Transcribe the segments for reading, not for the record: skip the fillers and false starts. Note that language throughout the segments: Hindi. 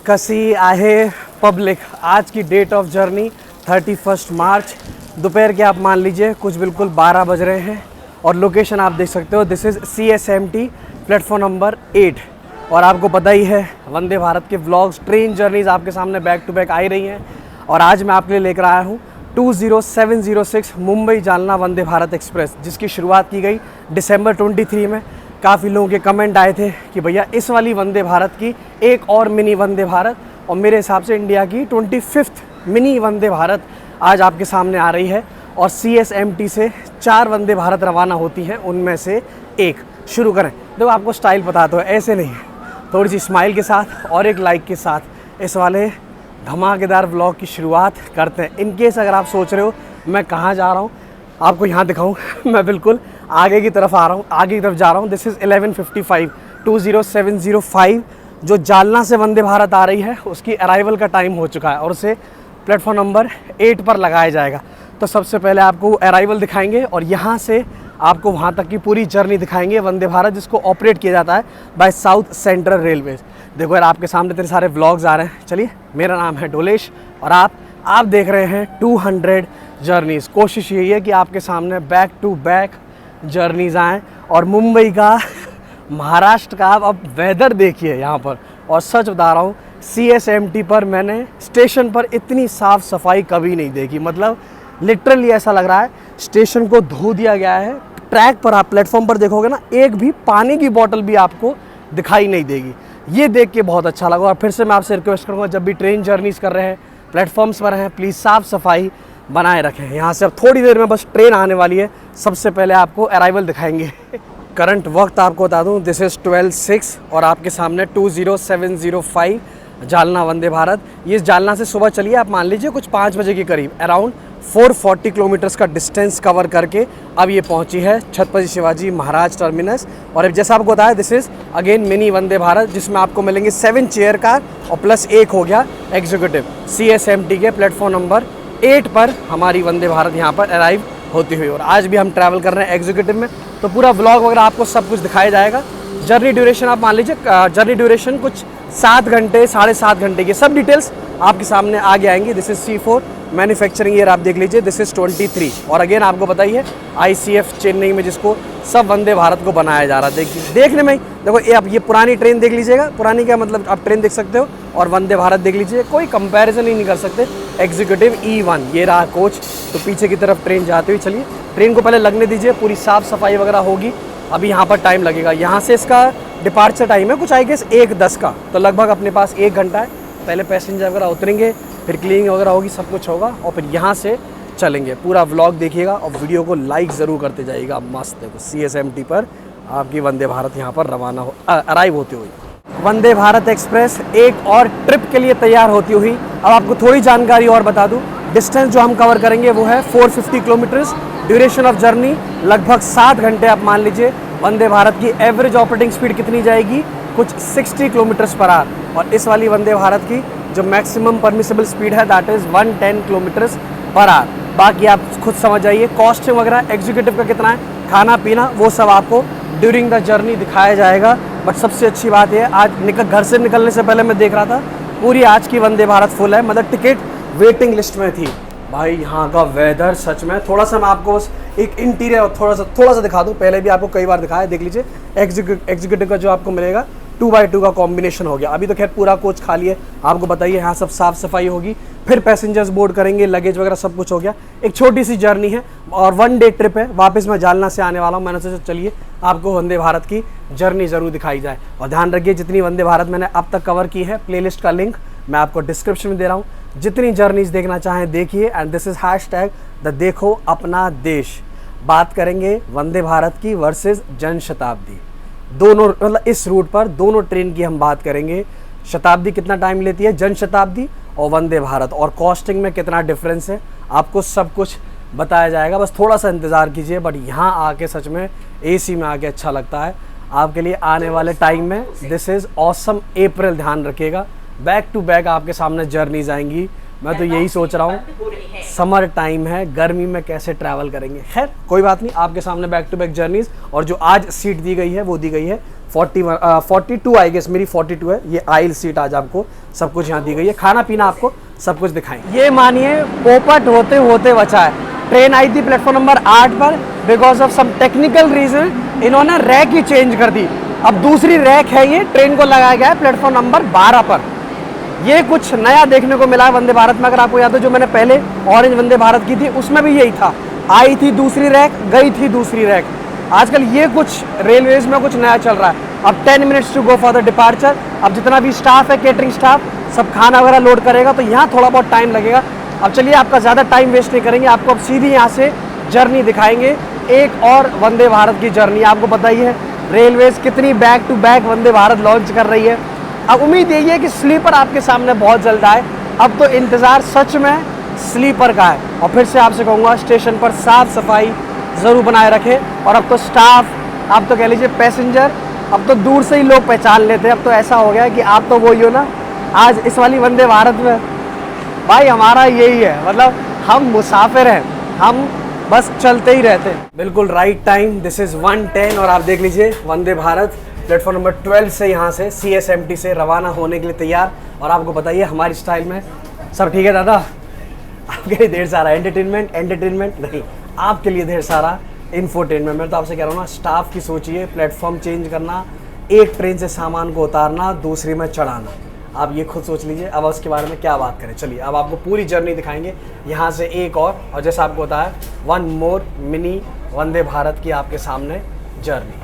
कसी आहे पब्लिक। आज की डेट ऑफ जर्नी 31 मार्च, दोपहर के आप मान लीजिए कुछ बिल्कुल 12 बज रहे हैं और लोकेशन आप देख सकते हो। This is CSMT platform number 8। और आपको पता ही है वंदे भारत के व्लॉग्स, ट्रेन जर्नीज आपके सामने बैक टू बैक आ ही रही हैं। और आज मैं आपके लिए लेकर आया हूँ 20706 मुंबई जालना वंदे भारत एक्सप्रेस, जिसकी शुरुआत की गई दिसंबर 23 में। काफ़ी लोगों के कमेंट आए थे कि भैया इस वाली वंदे भारत की एक और मिनी वंदे भारत, और मेरे हिसाब से इंडिया की 25th मिनी वंदे भारत आज आपके सामने आ रही है। और CSMT से 4 वंदे भारत रवाना होती हैं, उनमें से एक। शुरू करें। देखो आपको स्टाइल पता तो है, ऐसे नहीं, थोड़ी सी स्माइल के साथ और एक लाइक के साथ इस वाले धमाकेदार व्लॉग की शुरुआत करते हैं। इनकेस अगर आप सोच रहे हो मैं कहाँ जा रहा हूँ, आपको यहाँ दिखाऊँ मैं बिल्कुल आगे की तरफ आ रहा हूँ, आगे की तरफ जा रहा हूँ। दिस इज़ 11:55 20705 जो जालना से वंदे भारत आ रही है, उसकी अराइवल का टाइम हो चुका है और उसे प्लेटफॉर्म नंबर 8 पर लगाया जाएगा। तो सबसे पहले आपको अराइवल दिखाएंगे और यहाँ से आपको वहाँ तक की पूरी जर्नी दिखाएंगे वंदे भारत, जिसको ऑपरेट किया जाता है बाय साउथ सेंट्रल रेलवे। देखो यार आपके सामने इतने सारे व्लॉग्स आ रहे हैं। चलिए, मेरा नाम है डोलेश और आप देख रहे हैं 200 जर्नीज़। कोशिश यही है कि आपके सामने बैक टू बैक जर्नीज़ आएँ। और मुंबई का, महाराष्ट्र का अब वेदर देखिए यहाँ पर। और सच बता रहा हूँ, CSMT पर मैंने स्टेशन पर इतनी साफ़ सफाई कभी नहीं देखी। मतलब लिटरली ऐसा लग रहा है स्टेशन को धो दिया गया है। ट्रैक पर आप प्लेटफॉर्म पर देखोगे ना, एक भी पानी की बोतल भी आपको दिखाई नहीं देगी। ये देख के बहुत अच्छा लगा। और फिर से मैं आपसे रिक्वेस्ट करूँगा, जब भी ट्रेन जर्नीज़ कर रहे हैं, प्लेटफॉर्म्स पर हैं, प्लीज़ साफ़ सफाई बनाए रखें। यहाँ से अब थोड़ी देर में बस ट्रेन आने वाली है। सबसे पहले आपको अराइवल दिखाएंगे। करंट वक्त आपको बता दूँ, दिस इज़ 12:06 और आपके सामने 20705 जालना वंदे भारत। ये जालना से सुबह चलिए, आप मान लीजिए कुछ 5 बजे के करीब, अराउंड 440 किलोमीटर्स का डिस्टेंस कवर करके अब ये पहुंची है छत्रपति शिवाजी महाराज टर्मिनस। और अब जैसा आपको बताया, this is again mini Vande Bharat, जिसमें आपको मिलेंगे 7 चेयर कार और प्लस एक हो गया एग्जीक्यूटिव। CSMT के प्लेटफॉर्म नंबर 8 पर हमारी वंदे भारत यहाँ पर अराइव होती हुई। और आज भी हम ट्रैवल कर रहे हैं एग्जीक्यूटिव में, तो पूरा व्लॉग वगैरह आपको सब कुछ दिखाया जाएगा। जर्नी ड्यूरेशन आप मान लीजिए, जर्नी ड्यूरेशन कुछ 7 घंटे 7.5 घंटे की, सब डिटेल्स आपके सामने आगे आएंगी। This is C4 manufacturing year आप देख लीजिए, दिस इज़ 23। और अगेन आपको बताइए ICF चेन्नई में जिसको सब वंदे भारत को बनाया जा रहा है। देखिए, देखने में ही देखो, ये आप ये पुरानी ट्रेन देख लीजिएगा। पुरानी क्या मतलब, आप ट्रेन देख सकते हो और वंदे भारत देख लीजिए, कोई कंपैरिजन ही नहीं कर सकते। एग्जीक्यूटिव E1 ये रहा कोच, तो पीछे की तरफ ट्रेन जाती हुई। चलिए, ट्रेन को पहले लगने दीजिए, पूरी साफ़ सफाई वगैरह होगी। अभी यहाँ पर टाइम लगेगा। यहाँ से इसका डिपार्चर टाइम है कुछ आई गेस 1:10 का, तो लगभग अपने पास 1 घंटा है। पहले पैसेंजर वगैरह उतरेंगे, फिर क्लीनिंग वगैरह होगी, सब कुछ होगा और फिर यहाँ से चलेंगे। पूरा व्लॉग देखिएगा और वीडियो को लाइक ज़रूर करते जाइएगा। मस्त देखो, CSMT पर आपकी वंदे भारत यहाँ पर रवाना अराइव होती हुई। वंदे भारत एक्सप्रेस एक और ट्रिप के लिए तैयार होती हुई। अब आपको थोड़ी जानकारी और बता दूँ, डिस्टेंस जो हम कवर करेंगे वो है 450 किलोमीटर्स। ड्यूरेशन ऑफ जर्नी लगभग 7 घंटे आप मान लीजिए। वंदे भारत की एवरेज ऑपरेटिंग स्पीड कितनी जाएगी, कुछ 60 किलोमीटर्स पर आवर। और इस वाली वंदे भारत की जो मैक्सिमम परमिसिबल स्पीड है that is 110 kilometres per hour. बाकी आप खुद समझ जाइए, कॉस्टिंग वगैरह एग्जीक्यूटिव का कितना है, खाना पीना, वो सब आपको ड्यूरिंग द जर्नी दिखाया जाएगा। बट सबसे अच्छी बात है, आज घर से निकलने से पहले मैं देख रहा था, पूरी आज की वंदे भारत फुल है। मतलब टिकट वेटिंग लिस्ट में थी। भाई यहाँ का वेदर सच में, थोड़ा सा मैं आपको बस एक इंटीरियर थोड़ा सा दिखा दूँ। पहले भी आपको कई बार दिखाया, देख लीजिए। एग्जीक्यूटिव का जो आपको मिलेगा 2x2 का कॉम्बिनेशन हो गया। अभी तो खैर पूरा कोच खाली है। आपको बताइए, यहाँ सब साफ़ सफाई होगी, फिर पैसेंजर्स बोर्ड करेंगे, लगेज वगैरह सब कुछ हो गया। एक छोटी सी जर्नी है और 1 डे ट्रिप है। वापस मैं जालना से आने वाला हूँ। मैंने सोचा चलिए आपको वंदे भारत की जर्नी ज़रूर दिखाई जाए। और ध्यान रखिए, जितनी वंदे भारत मैंने अब तक कवर की है, प्लेलिस्ट का लिंक मैं आपको डिस्क्रिप्शन में दे रहा हूँ। जितनी जर्नीज़ देखना चाहें देखिए। एंड दिस इज़ #द देखो अपना देश। बात करेंगे वंदे भारत की वर्सेस जन शताब्दी, दोनों, मतलब इस रूट पर दोनों ट्रेन की हम बात करेंगे। शताब्दी कितना टाइम लेती है, जन शताब्दी और वंदे भारत, और कॉस्टिंग में कितना डिफरेंस है, आपको सब कुछ बताया जाएगा। बस थोड़ा सा इंतज़ार कीजिए। बट यहाँ आके सच में AC में आके अच्छा लगता है। आपके लिए आने वाले टाइम में दिस इज़ ऑसम अप्रैल, ध्यान रखिएगा। बैक टू बैक आपके सामने जर्नीज़ आएंगी। मैं तो यही सोच रहा हूँ, समर टाइम है, गर्मी में कैसे ट्रैवल करेंगे। खैर कोई बात नहीं, आपके सामने बैक टू बैक जर्नीज़। और जो आज सीट दी गई है वो दी गई है 42 आई गेस, मेरी 42 है। ये आइल सीट आज आपको सब कुछ यहाँ दी गई है, खाना पीना आपको सब कुछ दिखाएंगे। ये मानिए पोपट होते होते बचा है। ट्रेन आई थी प्लेटफॉर्म नंबर 8 पर, because of some technical reason इन्होंने रैक ही चेंज कर दी। अब दूसरी रैक है, ये ट्रेन को लगाया गया है प्लेटफॉर्म नंबर 12 पर। ये कुछ नया देखने को मिला है वंदे भारत में। अगर आपको याद हो, जो मैंने पहले ऑरेंज वंदे भारत की थी उसमें भी यही था, आई थी दूसरी रैक, गई थी दूसरी रैक। आजकल ये कुछ रेलवेज में कुछ नया चल रहा है। अब 10 minutes to go for the departure. अब जितना भी स्टाफ है, केटरिंग स्टाफ, सब खाना वगैरह लोड करेगा, तो यहाँ थोड़ा बहुत टाइम लगेगा। अब चलिए, आपका ज़्यादा टाइम वेस्ट नहीं करेंगे, आपको अब सीधी यहाँ से जर्नी दिखाएंगे, एक और वंदे भारत की जर्नी। आपको पता ही है रेलवेज कितनी back to back Vande Bharat launch कर रही है। अब उम्मीद यही है कि स्लीपर आपके सामने बहुत जल्द आए। अब तो इंतज़ार सच में स्लीपर का है। और फिर से आपसे कहूँगा, स्टेशन पर साफ़ सफाई ज़रूर बनाए रखें। और अब तो स्टाफ, आप तो कह लीजिए पैसेंजर, अब तो दूर से ही लोग पहचान लेते हैं। अब तो ऐसा हो गया है कि आप तो वही हो ना, आज इस वाली वंदे भारत में भाई हमारा यही है, मतलब हम मुसाफिर हैं, हम बस चलते ही रहते हैं। बिल्कुल राइट टाइम, दिस इज़ 1:10 और आप देख लीजिए वंदे भारत प्लेटफॉर्म नंबर 12 से यहाँ से CSMT से रवाना होने के लिए तैयार। और आपको बताइए हमारी स्टाइल में सब ठीक है दादा? आपके लिए ढेर सारा एंटरटेनमेंट नहीं, आपके लिए ढेर सारा इंफोटेनमेंट। मैं तो आपसे कह रहा हूँ ना, स्टाफ की सोचिए, प्लेटफॉर्म चेंज करना, एक ट्रेन से सामान को उतारना, दूसरी में चढ़ाना, आप ये खुद सोच लीजिए। अब उसके बारे में क्या बात करें। चलिए अब आपको पूरी जर्नी दिखाएंगे यहाँ से एक और जैसा आपको होता है one more mini Vande Bharat की आपके सामने जर्नी।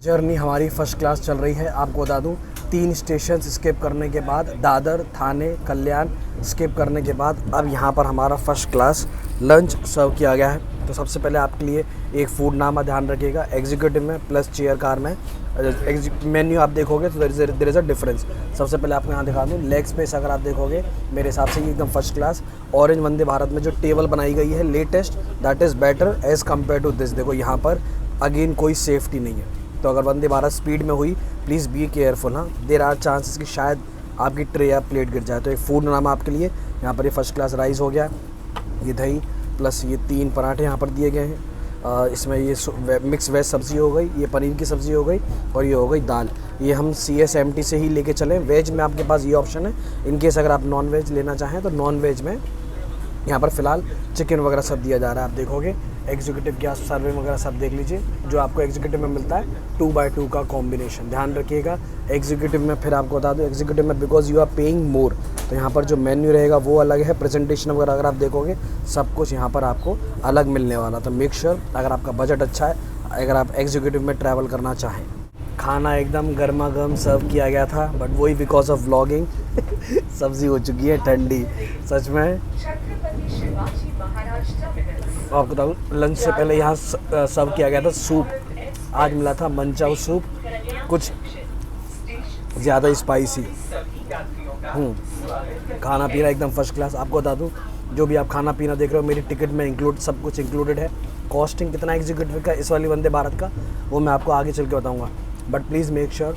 जर्नी हमारी फर्स्ट क्लास चल रही है। आपको बता दूं, 3 स्टेशन स्किप करने के बाद, दादर, थाने, कल्याण स्किप करने के बाद, अब यहाँ पर हमारा फर्स्ट क्लास लंच सर्व किया गया है। तो सबसे पहले आपके लिए एक फूड नामा ध्यान रखिएगा, एग्जीक्यूटिव में प्लस चेयर कार में मेन्यू आप देखोगे तो देयर इज़ अ डिफरेंस। सबसे पहले आपको यहाँ दिखा दूँ, लेग स्पेस अगर आप देखोगे मेरे हिसाब से ये एकदम first class. Orange Vande Bharat में जो टेबल बनाई गई है latest, that is better as compared to this. देखो यहाँ पर अगेन कोई सेफ्टी नहीं है, तो अगर वंदे भारत स्पीड में हुई प्लीज़ बी केयरफुल। हाँ, देर आर चांसेस कि शायद आपकी ट्रे या प्लेट गिर जाए। तो एक फूड नामा आपके लिए यहाँ पर ये फर्स्ट क्लास राइस हो गया, ये दही प्लस ये 3 पराठे यहाँ पर दिए गए हैं। इसमें ये मिक्स वेज सब्ज़ी हो गई, ये पनीर की सब्ज़ी हो गई और ये हो गई दाल। ये हम CSMT से ही लेके चलें। वेज में आपके पास ये ऑप्शन है, इन केस अगर आप नॉन वेज लेना चाहें तो नॉन वेज में यहाँ पर फ़िलहाल चिकन वगैरह सब दिया जा रहा है। आप देखोगे एग्जीक्यूटिव गैस सर्विंग वगैरह सब देख लीजिए, जो आपको एग्जीक्यूटिव में मिलता है 2x2 का कॉम्बिनेशन। ध्यान रखिएगा एग्जीक्यूटिव में, फिर आपको बता दूँ एग्जीक्यूटिव में because you are paying more, तो यहाँ पर जो मेन्यू रहेगा वो अलग है। प्रेजेंटेशन वगैरह अगर आप देखोगे सब कुछ यहाँ पर आपको अलग मिलने वाला। तो मेक श्योर अगर आपका बजट अच्छा है, अगर आप एग्जीक्यूटिव में ट्रैवल करना चाहें। खाना एकदम गर्मा गर्म सर्व किया गया था, बट वही बिकॉज ऑफ व्लॉगिंग सब्ज़ी हो चुकी है ठंडी सच में। आपको बताऊँ लंच से पहले यहाँ सर्व किया गया था सूप, आज मिला था मंचाऊ सूप, कुछ ज़्यादा स्पाइसी। खाना पीना एकदम फर्स्ट क्लास। आपको बता दूँ जो भी आप खाना पीना देख रहे हो मेरी टिकट में इंक्लूड, सब कुछ इंक्लूडेड है। कॉस्टिंग कितना एग्जीक्यूटिव का इस वाली वंदे भारत का वो मैं आपको आगे चल के बताऊँगा, बट प्लीज़ मेक श्योर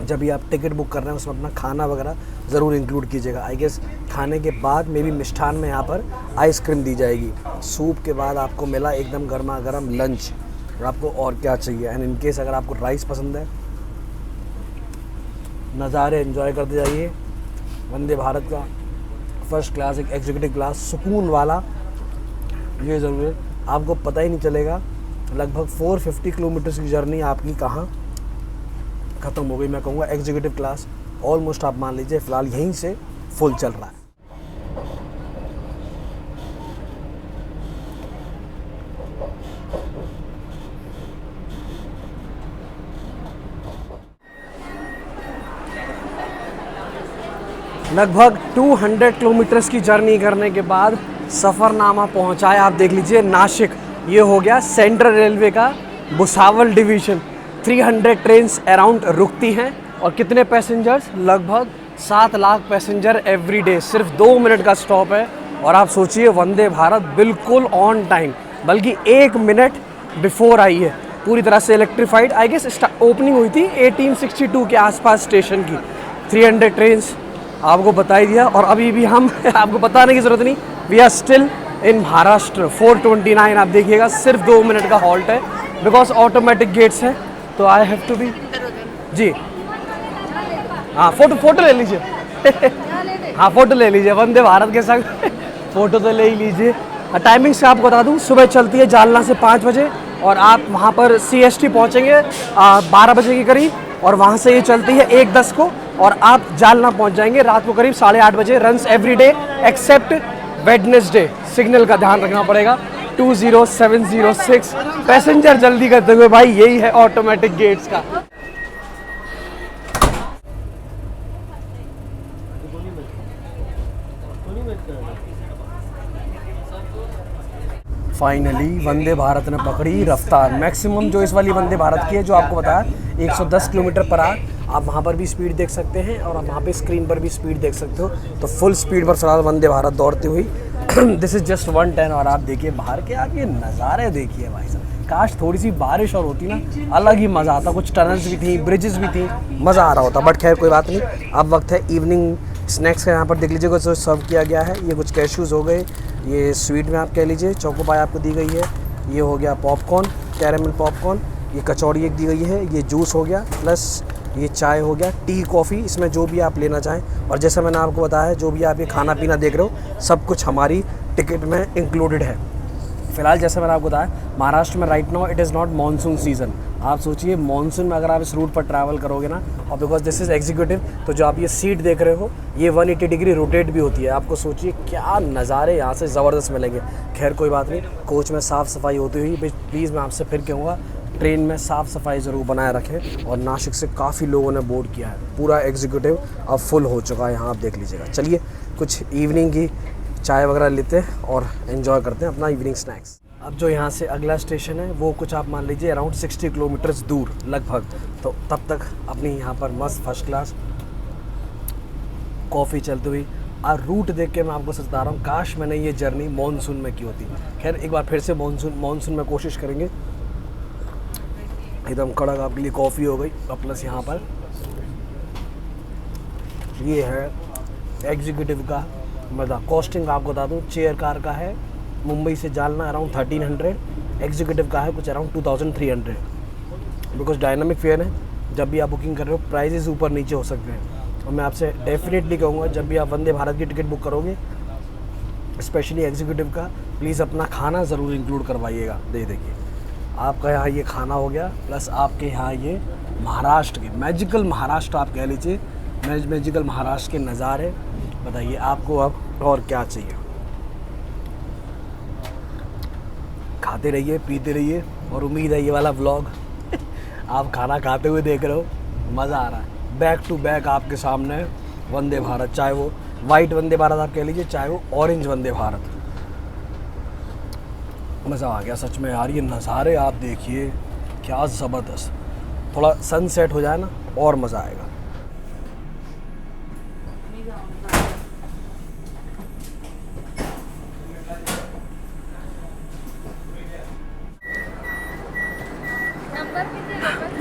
जब भी आप टिकट बुक कर रहे हैं उसमें अपना खाना वगैरह ज़रूर इंक्लूड कीजिएगा। आई गेस खाने के बाद मे भी मिष्ठान में यहाँ पर आइसक्रीम दी जाएगी। सूप के बाद आपको मिला एकदम गर्मा गर्म लंच, और आपको और क्या चाहिए। एंड इन केस अगर आपको राइस पसंद है, नज़ारे एंजॉय करते जाइए। वंदे भारत का फर्स्ट क्लास, एक एग्जीक्यूटिव क्लास सुकून वाला, ये ज़रूर है। आपको पता ही नहीं चलेगा लगभग 450 किलोमीटर की जर्नी आपकी कहाँ ख़त्म हो गई। मैं कहूँगा एग्जीक्यूटिव क्लास ऑलमोस्ट आप मान लीजिए फ़िलहाल यहीं से फुल चल रहा है। लगभग 200 किलोमीटर्स की जर्नी करने के बाद सफ़रनामा पहुंचा है, आप देख लीजिए, नासिक। ये हो गया सेंट्रल रेलवे का भुसावल डिवीज़न। 300 ट्रेन्स अराउंड रुकती हैं और कितने पैसेंजर्स? लगभग 7 लाख पैसेंजर एवरी डे। सिर्फ 2 मिनट का स्टॉप है और आप सोचिए वंदे भारत बिल्कुल ऑन टाइम, बल्कि 1 मिनट बिफोर आई है, पूरी तरह से इलेक्ट्रीफाइड। आई गेस ओपनिंग हुई थी 1862 के आसपास स्टेशन की। 300 ट्रेन्स आपको बता ही दिया। और अभी भी हम आपको बताने की ज़रूरत नहीं, we are still in Maharashtra. 429 आप देखिएगा, सिर्फ 2 मिनट का हॉल्ट है बिकॉज ऑटोमेटिक गेट्स हैं, तो आई हैव टू बी जी। हाँ, फोटो ले लीजिए हाँ, फोटो ले लीजिए वंदे भारत के संग फ़ोटो तो ले ही लीजिए। टाइमिंग से आपको बता दूँ, सुबह चलती है जालना से 5 बजे और आप वहाँ पर CST पहुँचेंगे 12 बजे के करीब, और वहाँ से ये चलती है 1:10 को और आप जालना पहुँच जाएंगे रात को करीब 8:30 बजे। Runs every day except Wednesday. Signal का ध्यान रखना पड़ेगा। 20706 पैसेंजर जल्दी करते हुए भाई, यही है ऑटोमेटिक गेट्स का। फाइनली वंदे भारत ने पकड़ी रफ्तार। मैक्सिमम जो इस वाली वंदे भारत की है, जो आपको बताया 110 किलोमीटर पर आवर। आप वहाँ पर भी स्पीड देख सकते हैं और आप वहाँ पे स्क्रीन पर भी स्पीड देख सकते हो। तो फुल स्पीड पर फिलहाल वंदे भारत दौड़ती हुई दिस इज़ जस्ट 110। और आप देखिए बाहर के आगे नज़ारे देखिए भाई साहब। काश थोड़ी सी बारिश और होती ना, अलग ही मज़ा आता। कुछ टनल्स भी थी, ब्रिजेस भी थी, मज़ा आ रहा होता। बट खैर कोई बात नहीं। अब वक्त है इवनिंग स्नैक्स का। यहाँ पर देख लीजिए कुछ सर्व किया गया है। ये कुछ कैश्यूज़ हो गए, ये स्वीट में आप कह लीजिए चोको पाई आपको दी गई है। ये हो गया पॉपकॉर्न, कैरेमल पॉपकॉर्न। ये कचौड़ी एक दी गई है। ये जूस हो गया, प्लस ये चाय हो गया, टी कॉफ़ी, इसमें जो भी आप लेना चाहें। और जैसे मैंने आपको बताया, जो भी आप ये खाना पीना देख रहे हो, सब कुछ हमारी टिकट में इंक्लूडेड है। फ़िलहाल जैसे मैंने आपको बताया, महाराष्ट्र में right now it is not monsoon season. आप सोचिए मानसून में अगर आप इस रूट पर ट्रैवल करोगे ना, और बिकॉज दिस इज़ एग्जीक्यूटिव, तो जो आप ये सीट देख रहे हो ये 180 डिग्री रोटेट भी होती है। आपको सोचिए क्या नज़ारे यहाँ से ज़बरदस्त मिलेंगे। खैर कोई बात नहीं, कोच में साफ़ सफाई होती हुई प्लीज़ मैं आपसे फिर कहूँगा, ट्रेन में साफ़ सफाई ज़रूर बनाए रखें। और नासिक से काफ़ी लोगों ने बोर्ड किया है, पूरा एग्जीक्यूटिव अब फुल हो चुका है यहाँ, आप देख लीजिएगा। चलिए कुछ इवनिंग की चाय वगैरह लेते हैं और एंजॉय करते हैं अपना इवनिंग स्नैक्स। अब जो यहाँ से अगला स्टेशन है वो कुछ आप मान लीजिए अराउंड 60 किलोमीटर्स दूर लगभग। तो तब तक अपनी यहाँ पर मस्त फर्स्ट क्लास कॉफ़ी चलती हुई। और रूट देख के मैं आपको सच बता रहा हूँ, काश मैंने ये जर्नी मानसून में की होती। खैर एक बार फिर से मानसून में कोशिश करेंगे। एकदम कड़क आपके लिए कॉफ़ी हो गई, और प्लस यहाँ पर ये है एग्जीक्यूटिव का मज़ा। कॉस्टिंग आपको बता दूँ, चेयर कार का है मुंबई से जालना अराउंड 1300, एग्जीक्यूटिव का है कुछ अराउंड 2300। बिकॉज डायनामिक फेयर है, जब भी आप बुकिंग कर रहे हो प्राइजेस ऊपर नीचे हो सकते हैं। और मैं आपसे डेफिनेटली कहूँगा, जब भी आप वंदे भारत की टिकट बुक करोगे, स्पेशली एग्जीक्यूटिव का, प्लीज़ अपना खाना ज़रूर इंक्लूड करवाइएगा। देखिए आपका यहाँ ये खाना हो गया, प्लस आपके यहाँ ये महाराष्ट्र के मैजिकल महाराष्ट्र आप कह लीजिए, मैजिकल महाराष्ट्र के नज़ारे। बताइए आपको अब और क्या चाहिए। खाते रहिए, पीते रहिए, और उम्मीद है ये वाला व्लॉग आप खाना खाते हुए देख रहे हो, मज़ा आ रहा है। बैक टू बैक आपके सामने वंदे भारत, चाहे वो वाइट वंदे भारत आप कह लीजिए, चाहे वो ऑरेंज वंदे भारत। मज़ा आ गया सच में यार। ये नज़ारे आप देखिए क्या ज़बरदस्त। थोड़ा सनसेट हो जाए ना और मज़ा आएगा।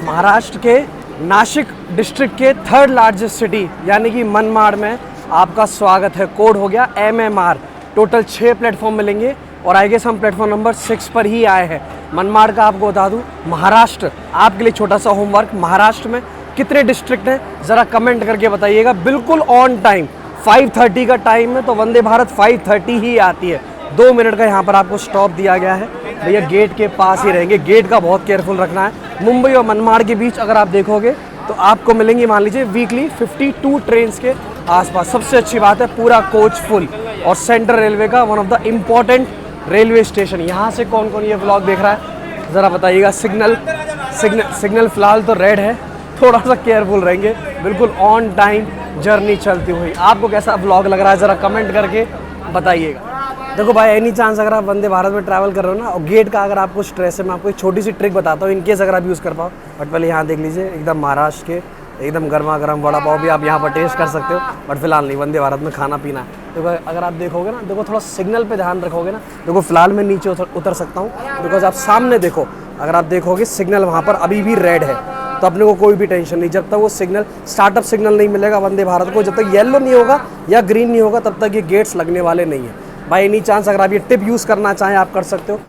महाराष्ट्र के नासिक डिस्ट्रिक्ट के 3rd लार्जेस्ट सिटी यानी कि मनमाड़ में आपका स्वागत है। कोड हो गया MMR। टोटल 6 प्लेटफॉर्म मिलेंगे और आई गेस हम प्लेटफॉर्म नंबर 6 पर ही आए हैं। मनमाड़ का आपको बता दूं, महाराष्ट्र आपके लिए छोटा सा होमवर्क, महाराष्ट्र में कितने डिस्ट्रिक्ट हैं ज़रा कमेंट करके बताइएगा। बिल्कुल ऑन टाइम 5:30 का टाइम है, तो वंदे भारत 5:30 ही आती है। 2 मिनट का यहाँ पर आपको स्टॉप दिया गया है। भैया गेट के पास ही रहेंगे, गेट का बहुत केयरफुल रखना है। मुंबई और मनमाड़ के बीच अगर आप देखोगे तो आपको मिलेंगी मान लीजिए वीकली 52 ट्रेन्स के आसपास। सबसे अच्छी बात है पूरा कोच फुल, और सेंट्रल रेलवे का one of the important railway station. यहाँ से कौन कौन ये व्लॉग देख रहा है ज़रा बताइएगा। सिग्नल फ़िलहाल तो रेड है, थोड़ा सा केयरफुल रहेंगे। बिल्कुल ऑन टाइम जर्नी चलती हुई। आपको कैसा व्लॉग लग रहा है ज़रा कमेंट करके बताइएगा। देखो भाई, एनी चांस अगर आप वंदे भारत में ट्रैवल कर रहे हो ना, और गेट का अगर आपको स्ट्रेस है, मैं आपको एक छोटी सी ट्रिक बताता हूँ, इनकेस अगर आप यूज़ कर पाओ। बट पहले यहाँ देख लीजिए, एकदम महाराष्ट्र के एकदम गर्मा गर्म वड़ा पाव भी आप यहाँ पर टेस्ट कर सकते हो। बट फिलहाल नहीं, वंदे भारत में खाना पीना है। देखो अगर आप देखोगे ना, देखो थोड़ा सिग्नल पे ध्यान रखोगे ना। देखो फिलहाल मैं नीचे उतर सकता हूँ, बिकॉज आप सामने देखो, अगर आप देखोगे सिग्नल वहाँ पर अभी भी रेड है। तो अपने को कोई भी टेंशन नहीं, जब तक वो सिग्नल स्टार्टअप सिग्नल नहीं मिलेगा वंदे भारत को, जब तक येलो नहीं होगा या ग्रीन नहीं होगा, तब तक ये गेट्स लगने वाले नहीं है। बाय एनी चांस अगर आप ये टिप यूज़ करना चाहें, आप कर सकते हो।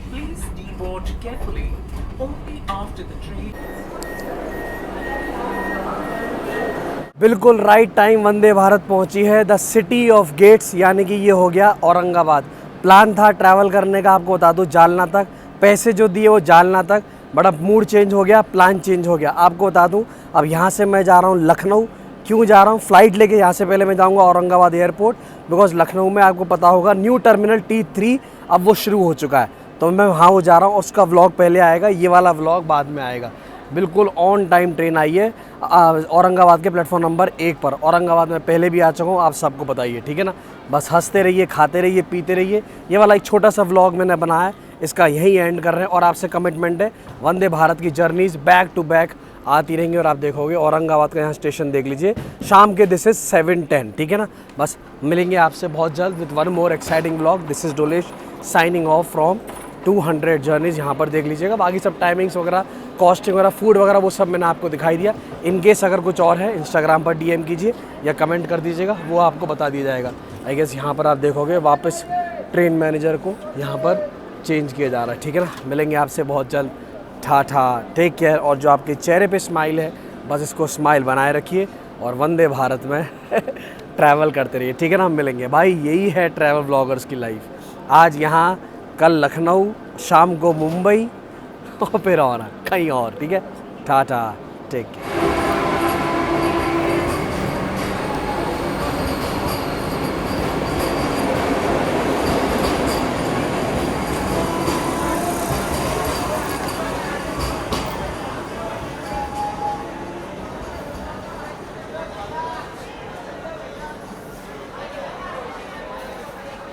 Please deboard carefully. Only after the train. बिल्कुल राइट टाइम वंदे भारत पहुंची है, द सिटी ऑफ गेट्स, यानी कि ये हो गया औरंगाबाद। प्लान था ट्रैवल करने का, आपको बता दूं जालना तक, पैसे जो दिए वो जालना तक, बड़ा मूड चेंज हो गया, प्लान चेंज हो गया। आपको बता दूं अब यहाँ से मैं जा रहा हूँ लखनऊ। क्यों जा रहा हूँ? फ्लाइट लेके यहाँ से पहले मैं जाऊँगा औरंगाबाद एयरपोर्ट, बिकॉज लखनऊ में आपको पता होगा न्यू टर्मिनल T3 अब वो शुरू हो चुका है, तो मैं वहाँ वो जा रहा हूँ। उसका व्लॉग पहले आएगा, ये वाला व्लॉग बाद में आएगा। बिल्कुल ऑन टाइम ट्रेन आई है औरंगाबाद के प्लेटफॉर्म नंबर 1 पर। औरंगाबाद में पहले भी आ चुका हूँ, आप सबको बताइए, ठीक है ना। बस हंसते रहिए, खाते रहिए, पीते रहिए। ये वाला एक छोटा सा व्लॉग मैंने बनाया है, इसका यहीं एंड कर रहे हैं। और आपसे कमिटमेंट है, वंदे भारत की जर्नीज बैक टू बैक आती रहेंगी। और आप देखोगे औरंगाबाद का यहाँ स्टेशन देख लीजिए, शाम के दिस इज़ 7:10, ठीक है ना। बस मिलेंगे आपसे बहुत जल्द with one more exciting vlog. This is Dolesh signing off from 200 journeys. यहाँ पर देख लीजिएगा, बाकी सब टाइमिंग्स वगैरह, कॉस्टिंग वगैरह, फूड वगैरह वो सब मैंने आपको दिखाई दिया। इन केस अगर कुछ और है, इंस्टाग्राम पर DM कीजिए या कमेंट कर दीजिएगा, वो आपको बता दिया जाएगा। आई गेस यहाँ पर आप देखोगे वापस ट्रेन मैनेजर को यहाँ पर चेंज किया जा रहा है, ठीक है ना। मिलेंगे आपसे बहुत जल्द। Tata, take care. और जो आपके चेहरे पे स्माइल है, बस इसको स्माइल बनाए रखिए और वंदे भारत में ट्रैवल करते रहिए, ठीक है ना। हम मिलेंगे भाई, यही है ट्रैवल ब्लॉगर्स की लाइफ। आज यहाँ, कल लखनऊ, शाम को मुंबई और फिर और कहीं और, ठीक है। Tata, take care.